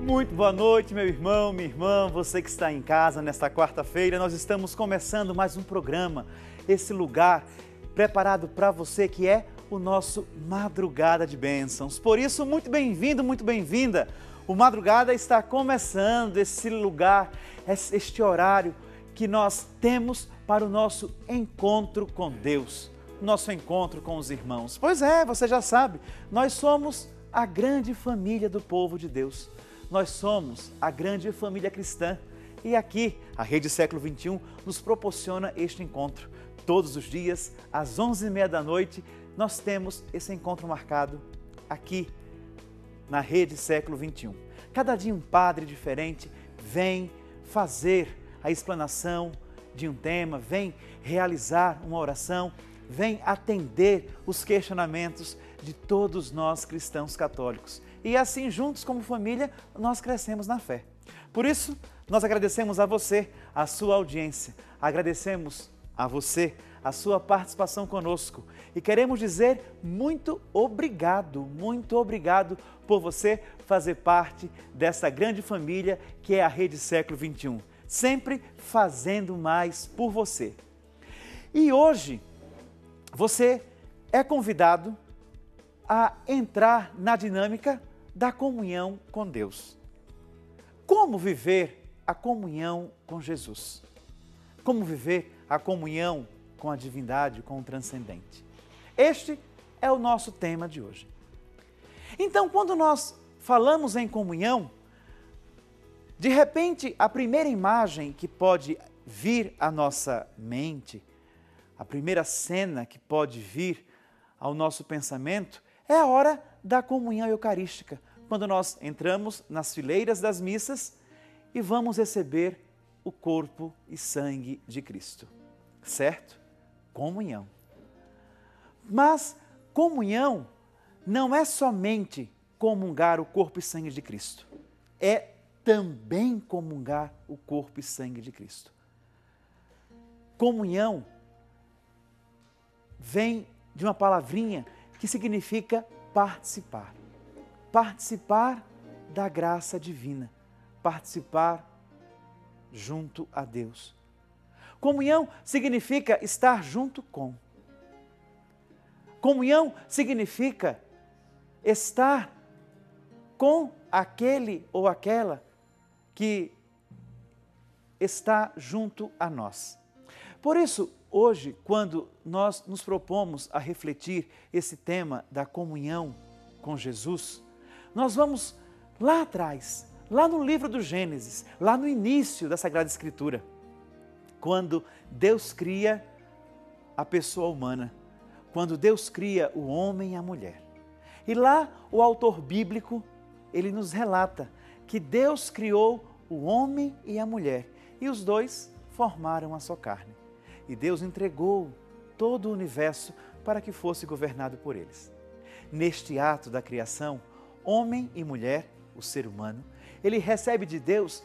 Muito boa noite, meu irmão, minha irmã, você que está em casa nesta quarta-feira. Nós estamos começando mais um programa, esse lugar preparado para você que é o nosso Madrugada de Bênçãos. Por isso, muito bem-vindo, muito bem-vinda. O Madrugada está começando, esse lugar, este horário que nós temos para o nosso encontro com Deus, nosso encontro com os irmãos. Pois é, você já sabe, nós somos a grande família do povo de Deus. Nós somos a grande família cristã e aqui a Rede Século XXI nos proporciona este encontro. Todos os dias, às 11h30 da noite, nós temos esse encontro marcado aqui na Rede Século XXI. Cada dia um padre diferente vem fazer a explanação de um tema, vem realizar uma oração, vem atender os questionamentos de todos nós cristãos católicos. E assim, juntos como família, nós crescemos na fé. Por isso, nós agradecemos a você, a sua audiência, agradecemos a você, a sua participação conosco e queremos dizer muito obrigado por você fazer parte dessa grande família que é a Rede Século XXI, sempre fazendo mais por você. E hoje, você é convidado a entrar na dinâmica da comunhão com Deus. Como viver a comunhão com Jesus? Como viver a comunhão com a divindade, com o transcendente? Este é o nosso tema de hoje. Então, quando nós falamos em comunhão, de repente, a primeira imagem que pode vir à nossa mente, a primeira cena que pode vir ao nosso pensamento é a hora da comunhão eucarística, quando nós entramos nas fileiras das missas e vamos receber o corpo e sangue de Cristo, certo? Comunhão. Mas comunhão não é somente comungar o corpo e sangue de Cristo, é também comungar o corpo e sangue de Cristo. Comunhão vem de uma palavrinha que significa participar. Participar da graça divina, participar junto a Deus. Comunhão significa estar junto com. Comunhão significa estar com aquele ou aquela que está junto a nós. Por isso, hoje, quando nós nos propomos a refletir esse tema da comunhão com Jesus, nós vamos lá atrás, lá no livro do Gênesis, lá no início da Sagrada Escritura, quando Deus cria a pessoa humana, quando Deus cria o homem e a mulher. E lá o autor bíblico, ele nos relata que Deus criou o homem e a mulher e os dois formaram a sua carne. E Deus entregou todo o universo para que fosse governado por eles. Neste ato da criação, homem e mulher, o ser humano, ele recebe de Deus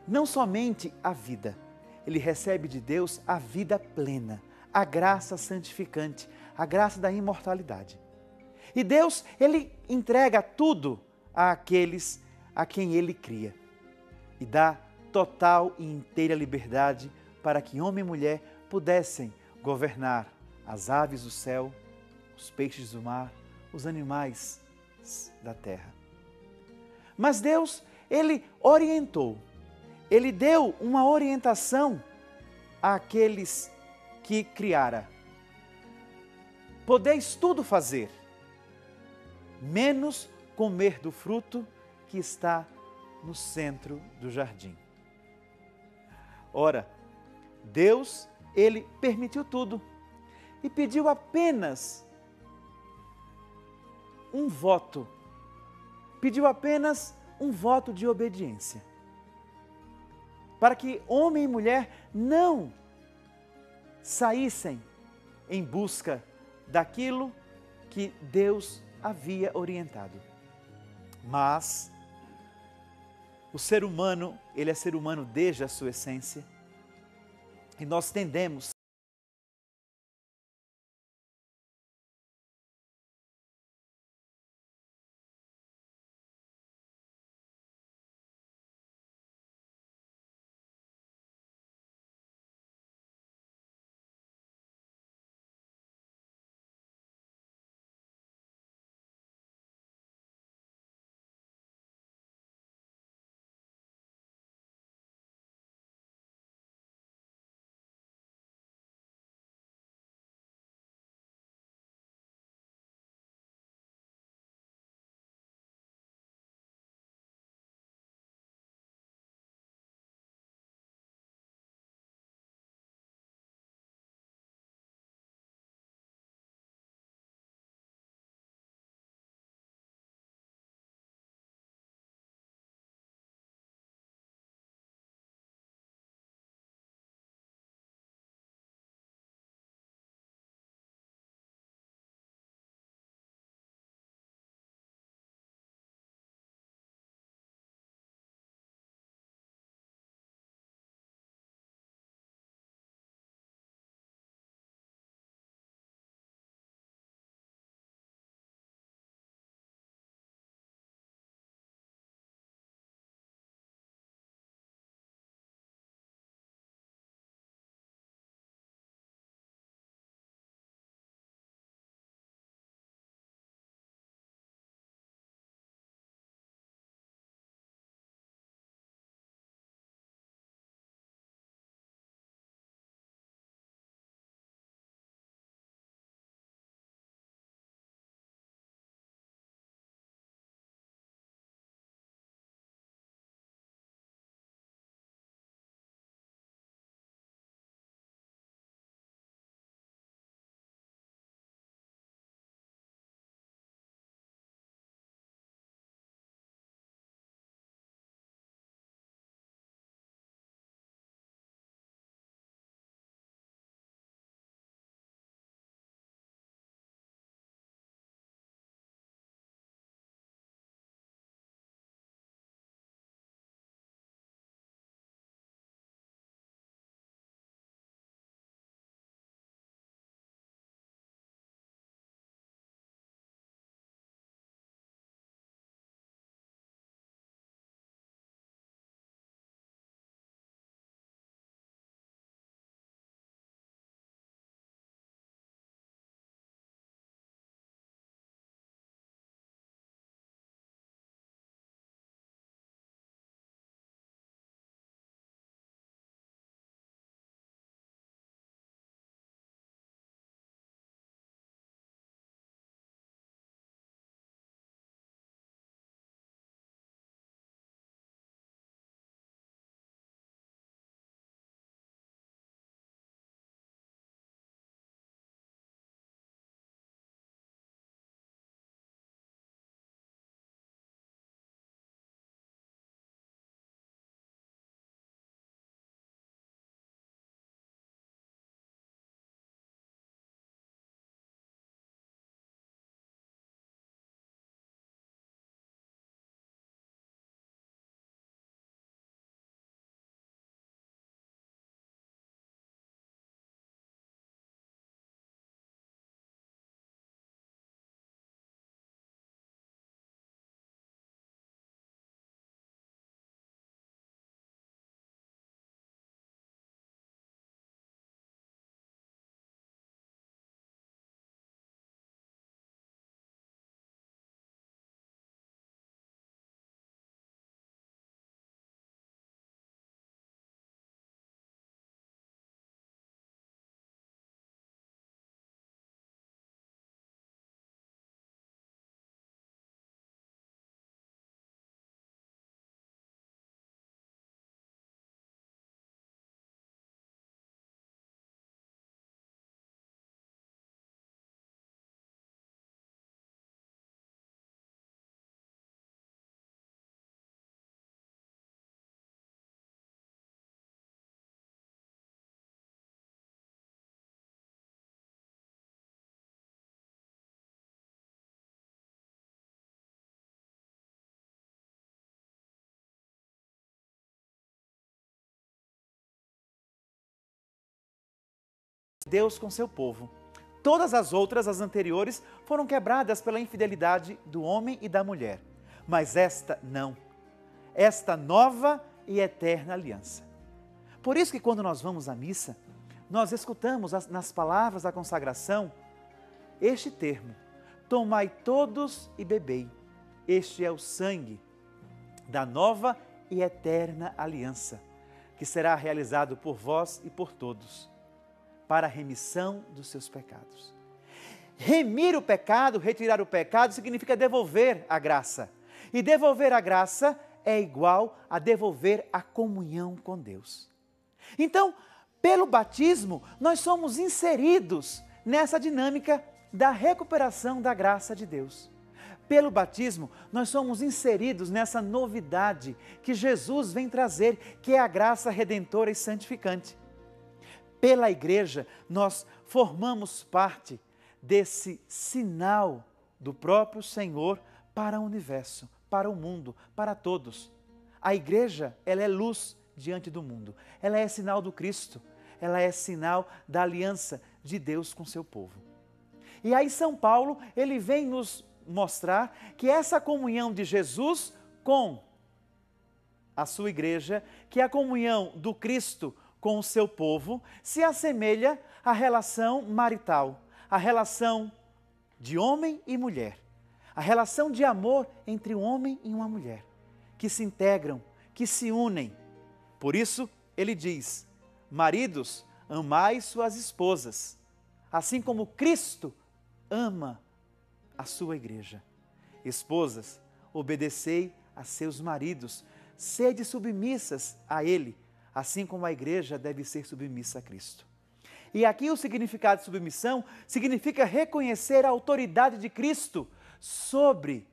não somente a vida, ele recebe de Deus a vida plena, a graça santificante, a graça da imortalidade. E Deus, ele entrega tudo àqueles a quem ele cria e dá total e inteira liberdade para que homem e mulher pudessem governar as aves do céu, os peixes do mar, os animais da terra. Mas Deus, ele orientou, ele deu uma orientação àqueles que criara. Podeis tudo fazer, menos comer do fruto que está no centro do jardim. Ora, Deus, ele permitiu tudo e pediu apenas um voto, pediu apenas um voto de obediência, para que homem e mulher não saíssem em busca daquilo que Deus havia orientado. Mas o ser humano, ele é ser humano desde a sua essência, e nós tendemos Deus com seu povo. Todas as outras, as anteriores, foram quebradas pela infidelidade do homem e da mulher. Mas esta não. Esta nova e eterna aliança. Por isso que quando nós vamos à missa, nós escutamos nas palavras da consagração este termo: tomai todos e bebei. Este é o sangue da nova e eterna aliança, que será realizado por vós e por todos, para a remissão dos seus pecados. Remir o pecado, retirar o pecado, significa devolver a graça. E devolver a graça é igual a devolver a comunhão com Deus. Então, pelo batismo, nós somos inseridos nessa dinâmica da recuperação da graça de Deus. Pelo batismo, nós somos inseridos nessa novidade que Jesus vem trazer, que é a graça redentora e santificante. Pela igreja, nós formamos parte desse sinal do próprio Senhor para o universo, para o mundo, para todos. A igreja, ela é luz diante do mundo. Ela é sinal do Cristo. Ela é sinal da aliança de Deus com seu povo. E aí São Paulo, ele vem nos mostrar que essa comunhão de Jesus com a sua igreja, que é a comunhão do Cristo com o seu povo, se assemelha à relação marital, à relação de homem e mulher, a relação de amor entre um homem e uma mulher, que se integram, que se unem. Por isso, ele diz: maridos, amai suas esposas, assim como Cristo ama a sua igreja. Esposas, obedecei a seus maridos, sede submissas a ele, assim como a igreja deve ser submissa a Cristo. E aqui o significado de submissão significa reconhecer a autoridade de Cristo sobre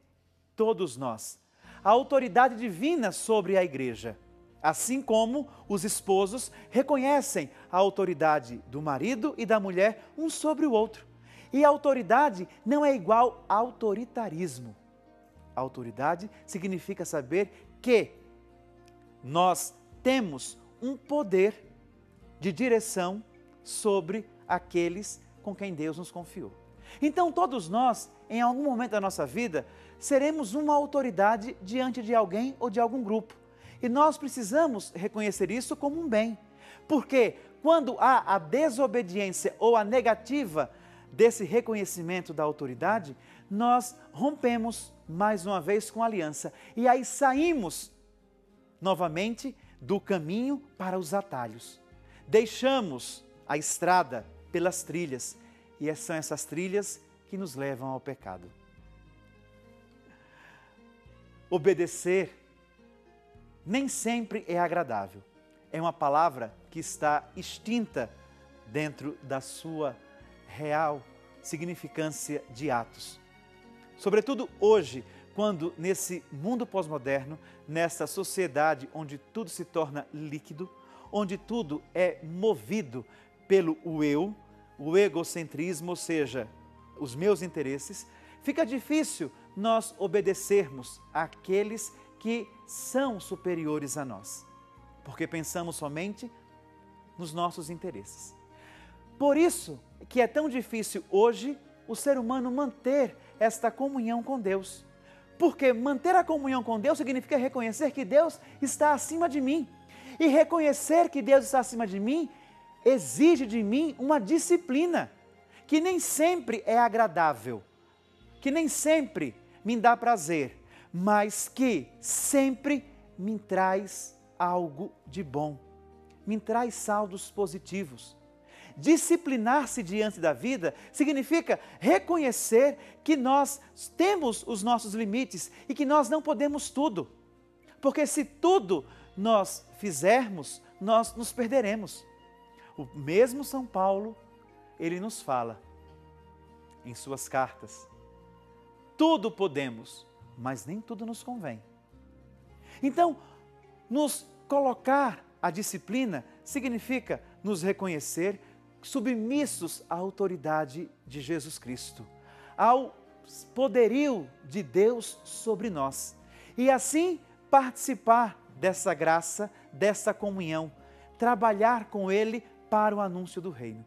todos nós, a autoridade divina sobre a igreja, assim como os esposos reconhecem a autoridade do marido e da mulher um sobre o outro. E a autoridade não é igual a autoritarismo. A autoridade significa saber que nós temos um poder de direção sobre aqueles com quem Deus nos confiou. Então todos nós, em algum momento da nossa vida, seremos uma autoridade diante de alguém ou de algum grupo. E nós precisamos reconhecer isso como um bem. Porque quando há a desobediência ou a negativa desse reconhecimento da autoridade, nós rompemos mais uma vez com a aliança. E aí saímos novamente do caminho para os atalhos. Deixamos a estrada pelas trilhas, e são essas trilhas que nos levam ao pecado. Obedecer nem sempre é agradável. É uma palavra que está extinta dentro da sua real significância de atos. Sobretudo hoje, quando nesse mundo pós-moderno, nessa sociedade onde tudo se torna líquido, onde tudo é movido pelo eu, o egocentrismo, ou seja, os meus interesses, fica difícil nós obedecermos àqueles que são superiores a nós, porque pensamos somente nos nossos interesses. Por isso que é tão difícil hoje o ser humano manter esta comunhão com Deus. Porque manter a comunhão com Deus significa reconhecer que Deus está acima de mim. E reconhecer que Deus está acima de mim exige de mim uma disciplina que nem sempre é agradável, que nem sempre me dá prazer, mas que sempre me traz algo de bom, me traz saldos positivos. Disciplinar-se diante da vida significa reconhecer que nós temos os nossos limites e que nós não podemos tudo. Porque se tudo nós fizermos, nós nos perderemos. O mesmo São Paulo, ele nos fala em suas cartas: tudo podemos, mas nem tudo nos convém. Então, nos colocar a disciplina significa nos reconhecer submissos à autoridade de Jesus Cristo, ao poderio de Deus sobre nós, e assim participar dessa graça, dessa comunhão, trabalhar com Ele para o anúncio do reino.